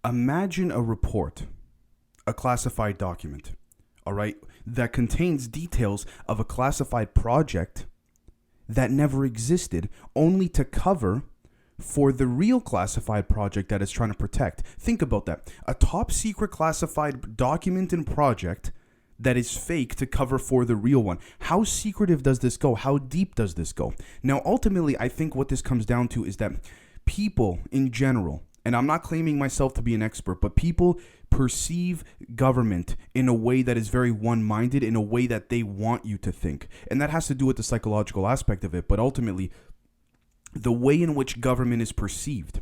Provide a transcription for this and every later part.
Imagine a report, a classified document, all right, that contains details of a classified project that never existed, only to cover for the real classified project that it's trying to protect. Think about that. A top secret classified document and project that is fake to cover for the real one. How secretive does this go? How deep does this go? Now, ultimately, I think what this comes down to is that people in general, and I'm not claiming myself to be an expert, but people perceive government in a way that is very one-minded, in a way that they want you to think. And that has to do with the psychological aspect of it. But ultimately, the way in which government is perceived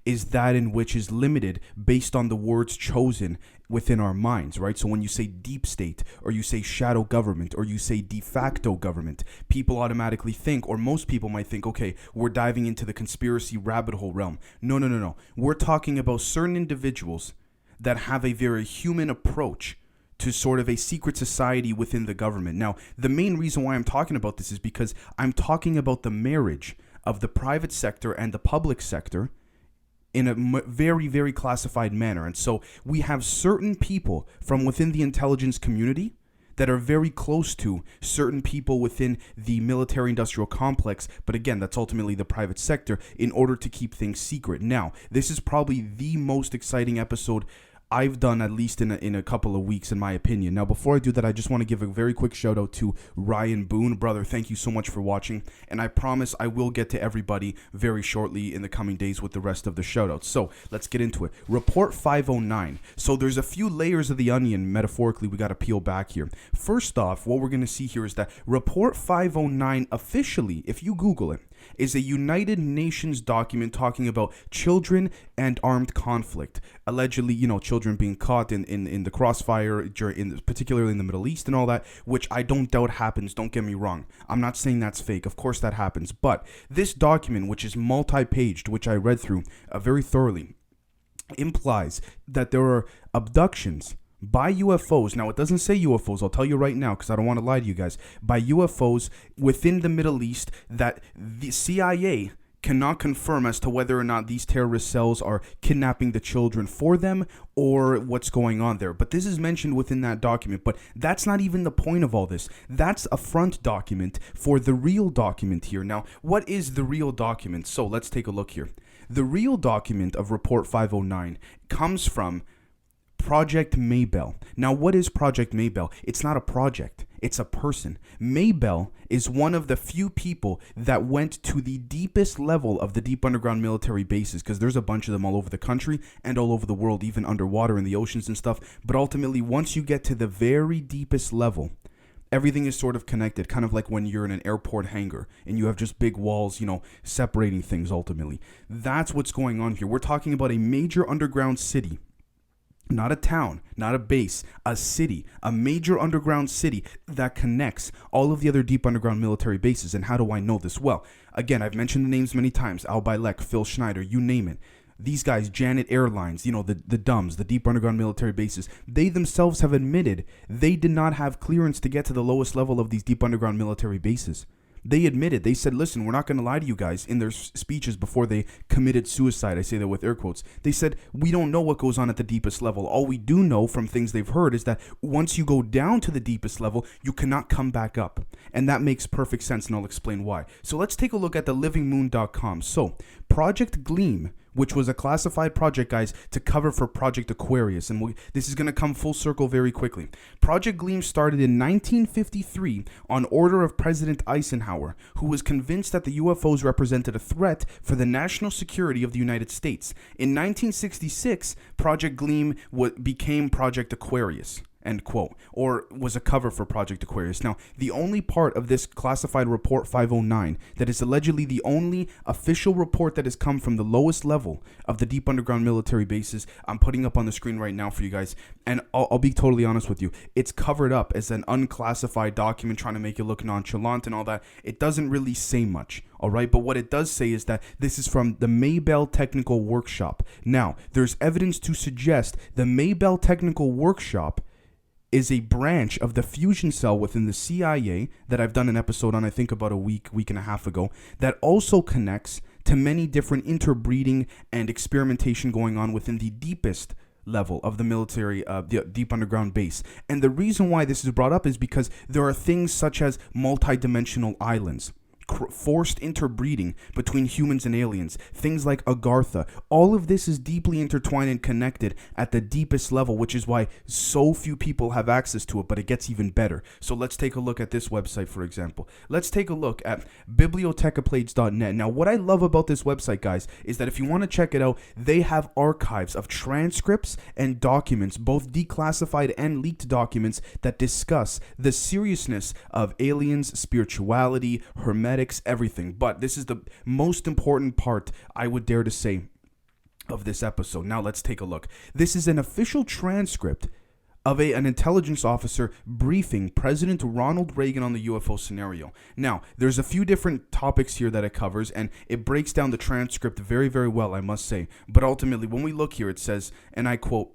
is that in which is limited based on the words chosen within our minds, right? So when you say deep state, or you say shadow government, or you say de facto government, people automatically think, or most people might think, okay, we're diving into the conspiracy rabbit hole realm. No. We're talking about certain individuals that have a very human approach to sort of a secret society within the government. Now, the main reason why I'm talking about this is because I'm talking about the marriage of the private sector and the public sector in a very, very classified manner. And so we have certain people from within the intelligence community that are very close to certain people within the military industrial complex. But again, that's ultimately the private sector, in order to keep things secret. Now, this is probably the most exciting episode I've done, at least in a couple of weeks, in my opinion. Now, before I do that, I just want to give a very quick shout out to Ryan Boone. Brother, thank you so much for watching. And I promise I will get to everybody very shortly in the coming days with the rest of the shout outs. So let's get into it. Report 509. So there's a few layers of the onion, metaphorically, we got to peel back here. First off, what we're going to see here is that Report 509 officially, if you Google it, is a United Nations document talking about children and armed conflict. Allegedly, children being caught in the crossfire, particularly in the Middle East and all that, which I don't doubt happens. Don't get me wrong. I'm not saying that's fake. Of course that happens. But this document, which is multi-paged, which I read through very thoroughly, implies that there are abductions by UFOs. Now, it doesn't say UFOs. I'll tell you right now, because I don't want to lie to you guys. By UFOs within the Middle East that the CIA cannot confirm as to whether or not these terrorist cells are kidnapping the children for them or what's going on there. But this is mentioned within that document. But that's not even the point of all this. That's a front document for the real document here. Now, what is the real document? So let's take a look here. The real document of Report 509 comes from Project Maybell. Now, what is Project Maybell? It's not a project. It's a person. Maybell is one of the few people that went to the deepest level of the deep underground military bases, because there's a bunch of them all over the country and all over the world, even underwater in the oceans and stuff. But ultimately, once you get to the very deepest level, everything is sort of connected, kind of like when you're in an airport hangar and you have just big walls, separating things ultimately. That's what's going on here. We're talking about a major underground city. Not a town, not a base, a city, a major underground city that connects all of the other deep underground military bases. And how do I know this? Well, again, I've mentioned the names many times. Al Bailek, Phil Schneider, you name it. These guys, Janet Airlines, the DUMBs, the deep underground military bases, they themselves have admitted they did not have clearance to get to the lowest level of these deep underground military bases. They admitted, they said, listen, we're not going to lie to you guys in their speeches before they committed suicide. I say that with air quotes. They said, we don't know what goes on at the deepest level. All we do know from things they've heard is that once you go down to the deepest level, you cannot come back up. And that makes perfect sense, and I'll explain why. So let's take a look at the livingmoon.com. So Project Gleam, which was a classified project, guys, to cover for Project Aquarius. And this is going to come full circle very quickly. Project Gleam started in 1953 on order of President Eisenhower, who was convinced that the UFOs represented a threat for the national security of the United States. In 1966, Project Gleam became Project Aquarius. End quote, or was a cover for Project Aquarius. Now, the only part of this classified report 509 that is allegedly the only official report that has come from the lowest level of the deep underground military bases, I'm putting up on the screen right now for you guys. And I'll be totally honest with you. It's covered up as an unclassified document trying to make it look nonchalant and all that. It doesn't really say much. All right, but what it does say is that this is from the Maybell Technical Workshop. Now, there's evidence to suggest the Maybell Technical Workshop is a branch of the fusion cell within the CIA that I've done an episode on, I think about a week and a half ago, that also connects to to many different interbreeding and experimentation going on within the deepest level of the military, the deep underground base. And the reason why this is brought up is because there are things such as multi-dimensional islands, forced interbreeding between humans and aliens, things like Agartha. All of this is deeply intertwined and connected at the deepest level, which is why so few people have access to it, but it gets even better. So let's take a look at this website, for example. Let's take a look at bibliotecaplades.net. Now, what I love about this website, guys, is that if you want to check it out, they have archives of transcripts and documents, both declassified and leaked documents, that discuss the seriousness of aliens, spirituality, hermetics, everything. But this is the most important part, I would dare to say, of this episode. Now let's take a look. This is an official transcript of an intelligence officer briefing President Ronald Reagan on the UFO scenario. Now, there's a few different topics here that it covers, and it breaks down the transcript very, very well, I must say. But ultimately, when we look here, it says, and I quote,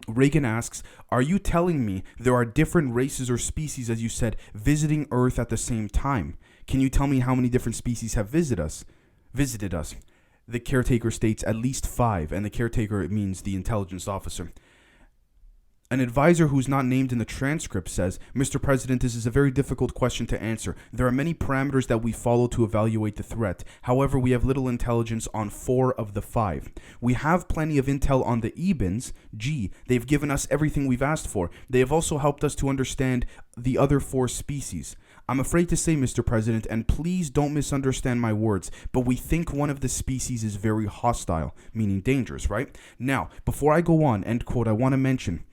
Reagan asks, "Are you telling me there are different races or species, as you said, visiting Earth at the same time? Can you tell me how many different species have visited us? The caretaker states at least 5, and the caretaker means the intelligence officer. An advisor who's not named in the transcript says, Mr. President, this is a very difficult question to answer. There are many parameters that we follow to evaluate the threat. However, we have little intelligence on 4 of the 5. We have plenty of intel on the Ebens. They've given us everything we've asked for. They have also helped us to understand the other 4 species. I'm afraid to say, Mr. President, and please don't misunderstand my words, but we think one of the species is very hostile, meaning dangerous, right? Now, before I go on, end quote, I want to mention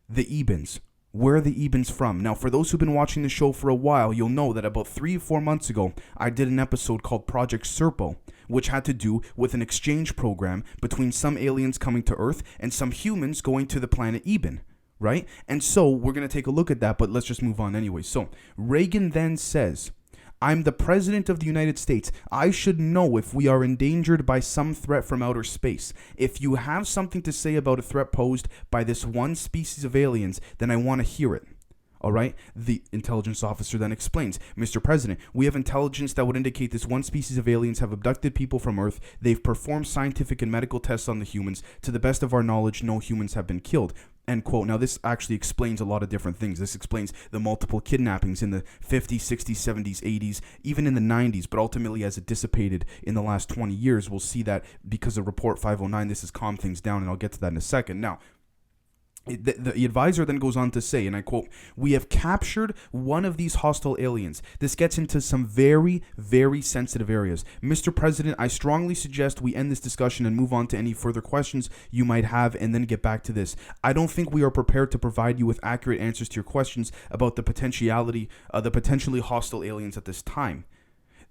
the Ebens. Where are the Ebens from? Now, for those who've been watching the show for a while, you'll know that about 3 or 4 months ago, I did an episode called Proj SERPO, which had to do with an exchange program between some aliens coming to Earth and some humans going to the planet Eben, right? And so we're going to take a look at that, but let's just move on anyway. So Reagan then says, I'm the President of the United States. I should know if we are endangered by some threat from outer space. If you have something to say about a threat posed by this one species of aliens, then I want to hear it. All right? The intelligence officer then explains, Mr. President, we have intelligence that would indicate this one species of aliens have abducted people from Earth. They've performed scientific and medical tests on the humans. To the best of our knowledge, no humans have been killed. End quote. Now, this actually explains a lot of different things. This explains the multiple kidnappings in the 50s, 60s, 70s, 80s, even in the 90s. But ultimately, as it dissipated in the last 20 years, we'll see that because of Report 509, this has calmed things down, and I'll get to that in a second. Now, the advisor then goes on to say, and I quote, we have captured one of these hostile aliens. This gets into some very, very sensitive areas. Mr. President, I strongly suggest we end this discussion and move on to any further questions you might have and then get back to this. I don't think we are prepared to provide you with accurate answers to your questions about the potentially hostile aliens at this time.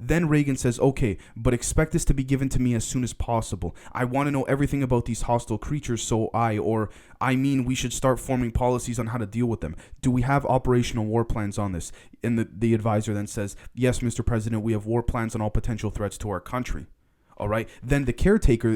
Then Reagan says, okay, but expect this to be given to me as soon as possible. I want to know everything about these hostile creatures, so we should start forming policies on how to deal with them. Do we have operational war plans on this? And the advisor then says, yes, Mr. President, we have war plans on all potential threats to our country. All right. Then the caretaker,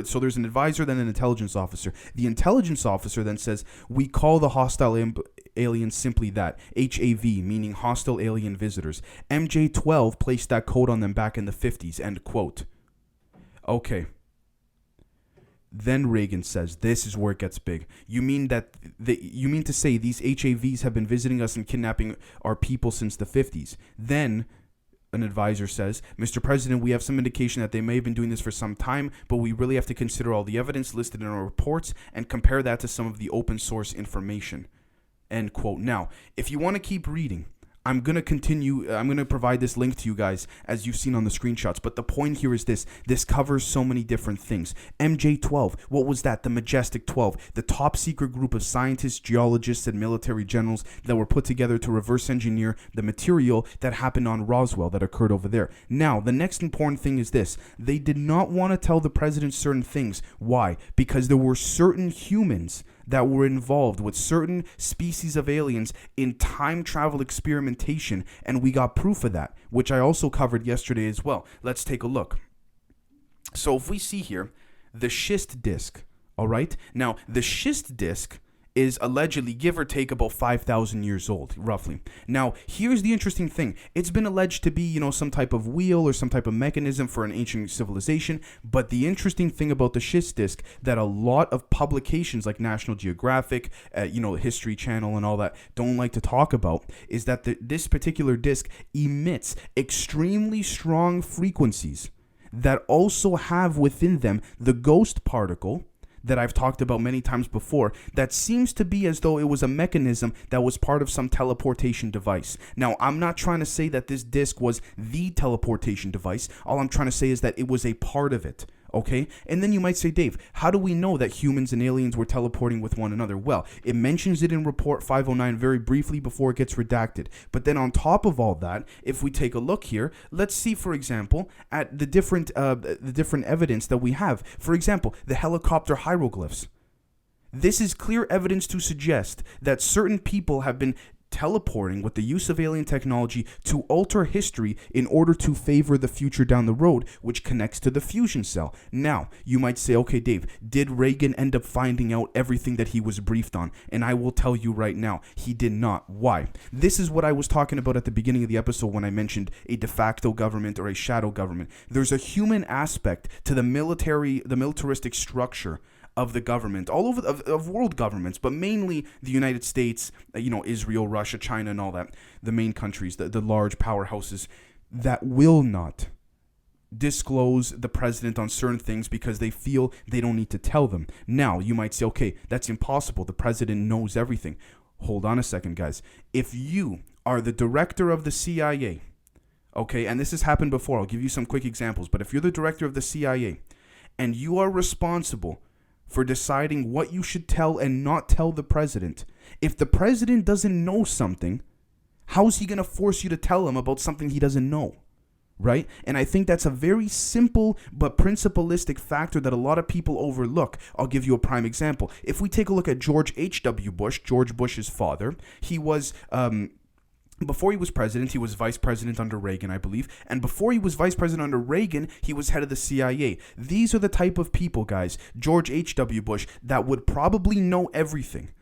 so there's an advisor, then an intelligence officer. The intelligence officer then says, we call the hostile aliens simply that, HAV, meaning hostile alien visitors. MJ-12 placed that code on them back in the 50s, end quote. Okay. Then Reagan says, this is where it gets big. You mean to say these HAVs have been visiting us and kidnapping our people since the 50s? Then an advisor says, Mr. President, we have some indication that they may have been doing this for some time, but we really have to consider all the evidence listed in our reports and compare that to some of the open source information. End quote. Now, if you want to keep reading, I'm going to continue. I'm going to provide this link to you guys as you've seen on the screenshots. But the point here is this. This covers so many different things. MJ-12, what was that? The Majestic 12, the top secret group of scientists, geologists, and military generals that were put together to reverse engineer the material that happened on Roswell that occurred over there. Now, the next important thing is this. They did not want to tell the president certain things. Why? Because there were certain humans that were involved with certain species of aliens in time travel experimentation, and we got proof of that, which I also covered yesterday as well. Let's take a look. So if we see here, the schist disk, all right? Now, the schist disk is allegedly, give or take, about 5,000 years old, roughly. Now, here's the interesting thing. It's been alleged to be, some type of wheel or some type of mechanism for an ancient civilization. But the interesting thing about the schist disk that a lot of publications like National Geographic, History Channel and all that don't like to talk about is that this particular disk emits extremely strong frequencies that also have within them the ghost particle that I've talked about many times before, that seems to be as though it was a mechanism that was part of some teleportation device. Now, I'm not trying to say that this disk was the teleportation device. All I'm trying to say is that it was a part of it. Okay? And then you might say, Dave, how do we know that humans and aliens were teleporting with one another? Well, it mentions it in Report 509 very briefly before it gets redacted. But then on top of all that, if we take a look here, let's see, for example, at the different evidence that we have. For example, the helicopter hieroglyphs. This is clear evidence to suggest that certain people have been teleporting with the use of alien technology to alter history in order to favor the future down the road, which connects to the fusion cell. Now, you might say, okay, Dave, did Reagan end up finding out everything that he was briefed on? And I will tell you right now, he did not. Why? This is what I was talking about at the beginning of the episode when I mentioned a de facto government or a shadow government. There's a human aspect to the militaristic structure of the government, all over of world governments, but mainly the United States, Israel, Russia, China, and all that, the main countries, the large powerhouses that will not disclose the president on certain things because they feel they don't need to tell them. Now, you might say, okay, that's impossible. The president knows everything. Hold on a second, guys. If you are the director of the CIA, okay, and this has happened before, I'll give you some quick examples, but if you're the director of the CIA and you are responsible for deciding what you should tell and not tell the president, if the president doesn't know something, how's he going to force you to tell him about something he doesn't know? Right? And I think that's a very simple but principalistic factor that a lot of people overlook. I'll give you a prime example. If we take a look at George H.W. Bush, George Bush's father, he was before he was president, he was vice president under Reagan, I believe. And before he was vice president under Reagan, he was head of the CIA. These are the type of people, guys, George H.W. Bush, that would probably know everything.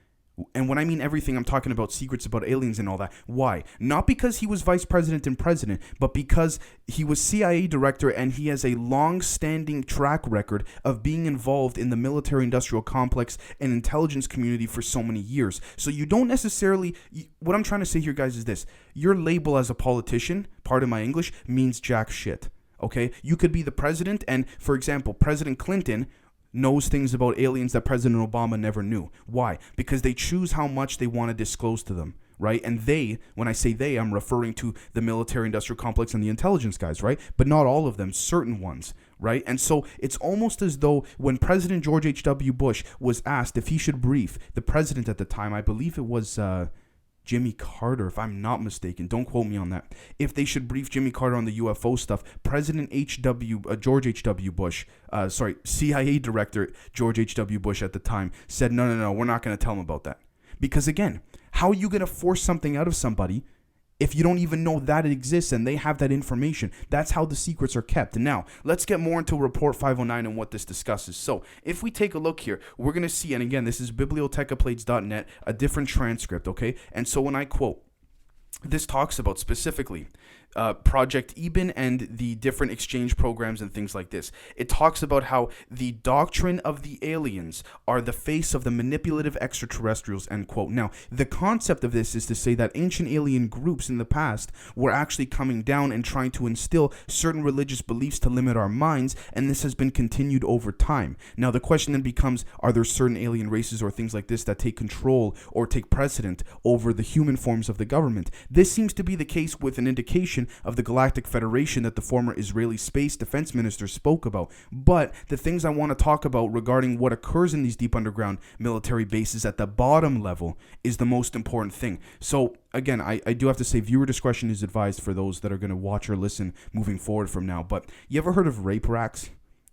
And when I mean everything, I'm talking about secrets about aliens and all that. Why? Not because he was vice president and president, but because he was CIA director and he has a long-standing track record of being involved in the military-industrial complex and intelligence community for so many years. So you don't necessarily... What I'm trying to say here, guys, is this. Your label as a politician, pardon my English, means jack shit. Okay? You could be the president and, for example, President Clinton knows things about aliens that President Obama never knew. Why? Because they choose how much they want to disclose to them, right? And they, when I say they, I'm referring to the military-industrial complex and the intelligence guys, right? But not all of them, certain ones, right? And so it's almost as though when President George H.W. Bush was asked if he should brief the president at the time, I believe it was Jimmy Carter, if I'm not mistaken. Don't quote me on that. If they should brief Jimmy Carter on the UFO stuff, President George H.W. Bush, CIA Director George H.W. Bush at the time said, no, we're not going to tell him about that. Because again, how are you going to force something out of somebody if you don't even know that it exists and they have that information? That's how the secrets are kept. And now, let's get more into Report 509 and what this discusses. So, if we take a look here, we're going to see, and again, this is bibliotecaplates.net, a different transcript, okay? And so when I quote, this talks about specifically Project Eben and the different exchange programs and things like this. It talks about how the doctrine of the aliens are the face of the manipulative extraterrestrials, end quote. Now, the concept of this is to say that ancient alien groups in the past were actually coming down and trying to instill certain religious beliefs to limit our minds, and this has been continued over time. Now, the question then becomes, are there certain alien races or things like this that take control or take precedent over the human forms of the government? This seems to be the case with an indication of the Galactic Federation that the former Israeli space defense minister spoke about. But the things I want to talk about regarding what occurs in these deep underground military bases at the bottom level is the most important thing. So again, I do have to say viewer discretion is advised for those that are going to watch or listen moving forward from now. But you ever heard of rape racks?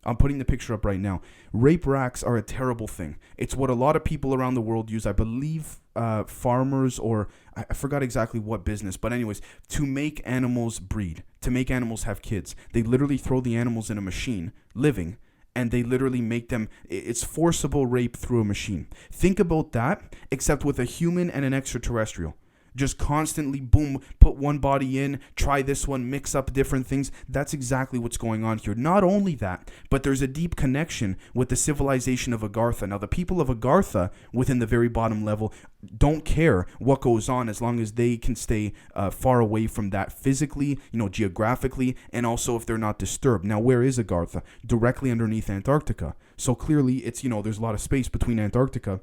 I'm putting the picture up right now. Rape racks are a terrible thing. It's what a lot of people around the world use. I believe farmers, or I forgot exactly what business, but anyways, to make animals breed, to make animals have kids. They literally throw the animals in a machine, living, and they literally make them, it's forcible rape through a machine. Think about that, except with a human and an extraterrestrial. Just constantly, boom, put one body in, try this one, mix up different things. That's exactly what's going on here. Not only that, but there's a deep connection with the civilization of Agartha. Now, the people of Agartha, within the very bottom level, don't care what goes on as long as they can stay far away from that physically, geographically, and also if they're not disturbed. Now, where is Agartha? Directly underneath Antarctica. So clearly, it's, there's a lot of space between Antarctica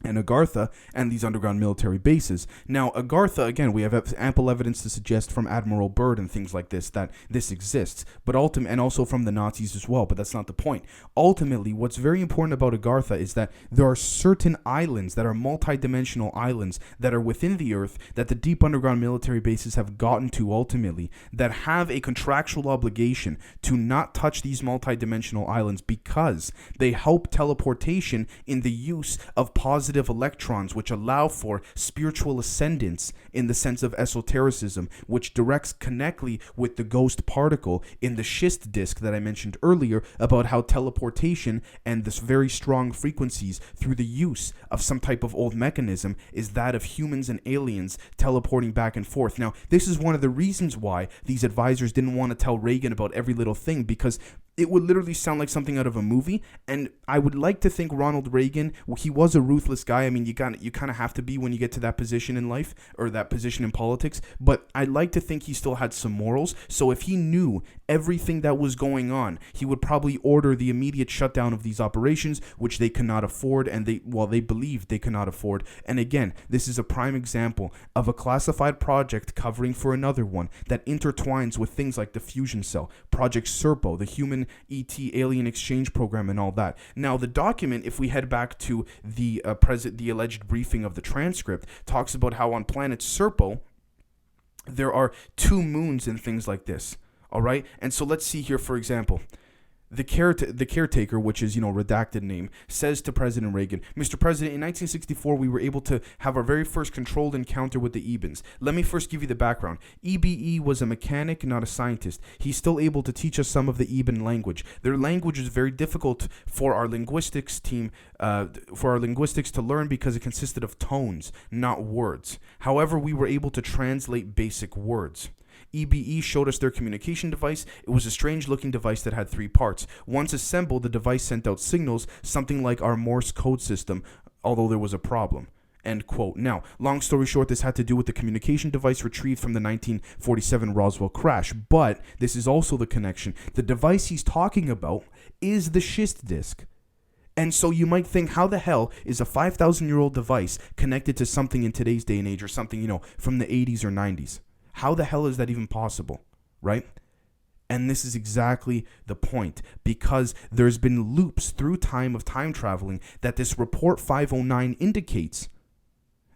and Agartha and these underground military bases. Now, Agartha, again, we have ample evidence to suggest from Admiral Byrd and things like this that this exists, but and also from the Nazis as well, but that's not the point. Ultimately, what's very important about Agartha is that there are certain islands that are multi-dimensional islands that are within the Earth that the deep underground military bases have gotten to ultimately, that have a contractual obligation to not touch these multi-dimensional islands because they help teleportation in the use of positive electrons, which allow for spiritual ascendance in the sense of esotericism, which directs connectly with the ghost particle in the schist disk that I mentioned earlier about how teleportation and this very strong frequencies through the use of some type of old mechanism is that of humans and aliens teleporting back and forth. Now, this is one of the reasons why these advisors didn't want to tell Reagan about every little thing, because it would literally sound like something out of a movie. And I would like to think Ronald Reagan, he was a ruthless guy. I mean, you kind of have to be when you get to that position in life or that position in politics. But I'd like to think he still had some morals. So if he knew everything that was going on, he would probably order the immediate shutdown of these operations, which they cannot afford, and they believed they cannot afford. And again, this is a prime example of a classified project covering for another one that intertwines with things like the fusion cell, Proj SERPO, the human ET alien exchange program, and all that. Now, the document, if we head back to the alleged briefing of the transcript, talks about how on planet SERPO there are 2 moons and things like this. All right, and so let's see here, for example. The caretaker, which is, redacted name, says to President Reagan, Mr. President, in 1964, we were able to have our very first controlled encounter with the Ebens. Let me first give you the background. EBE was a mechanic, not a scientist. He's still able to teach us some of the Eben language. Their language is very difficult for our linguistics team, to learn because it consisted of tones, not words. However, we were able to translate basic words. EBE showed us their communication device. It was a strange-looking device that had 3 parts. Once assembled, the device sent out signals, something like our Morse code system, although there was a problem. End quote. Now, long story short, this had to do with the communication device retrieved from the 1947 Roswell crash, but this is also the connection. The device he's talking about is the schist disk. And so you might think, how the hell is a 5,000-year-old device connected to something in today's day and age, or something, from the 80s or 90s? How the hell is that even possible, right? And this is exactly the point, because there's been loops through time of time traveling that this report 509 indicates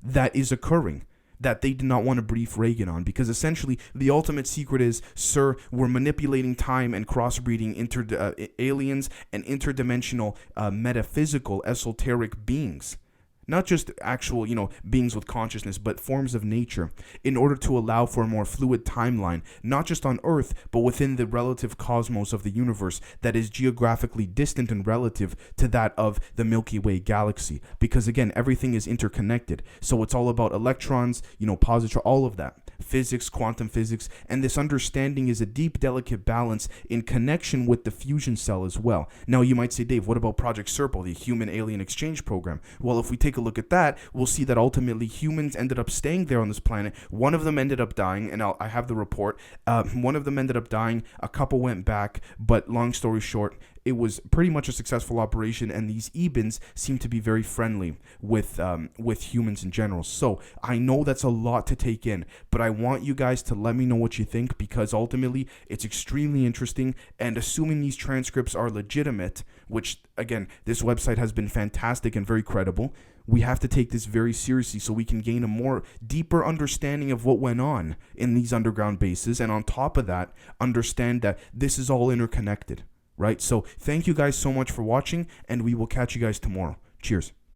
that is occurring, that they did not want to brief Reagan on, because essentially the ultimate secret is, sir, we're manipulating time and crossbreeding aliens and interdimensional metaphysical esoteric beings. Not just actual, beings with consciousness, but forms of nature, in order to allow for a more fluid timeline, not just on Earth, but within the relative cosmos of the universe that is geographically distant and relative to that of the Milky Way galaxy. Because again, everything is interconnected. So it's all about electrons, positron, all of that. Physics, quantum physics, and this understanding is a deep, delicate balance in connection with the fusion cell as well. Now, you might say, Dave, what about Proj SERPO, the human alien exchange program? Well, if we take a look at that, we'll see that ultimately humans ended up staying there on this planet. One of them ended up dying, and I have the report. One of them ended up dying. A couple went back, but long story short, it was pretty much a successful operation, and these Ebens seem to be very friendly with humans in general. So I know that's a lot to take in, but I want you guys to let me know what you think, because ultimately it's extremely interesting. And assuming these transcripts are legitimate, which again, this website has been fantastic and very credible, we have to take this very seriously so we can gain a more deeper understanding of what went on in these underground bases, and on top of that, understand that this is all interconnected. Right? So thank you guys so much for watching, and we will catch you guys tomorrow. Cheers.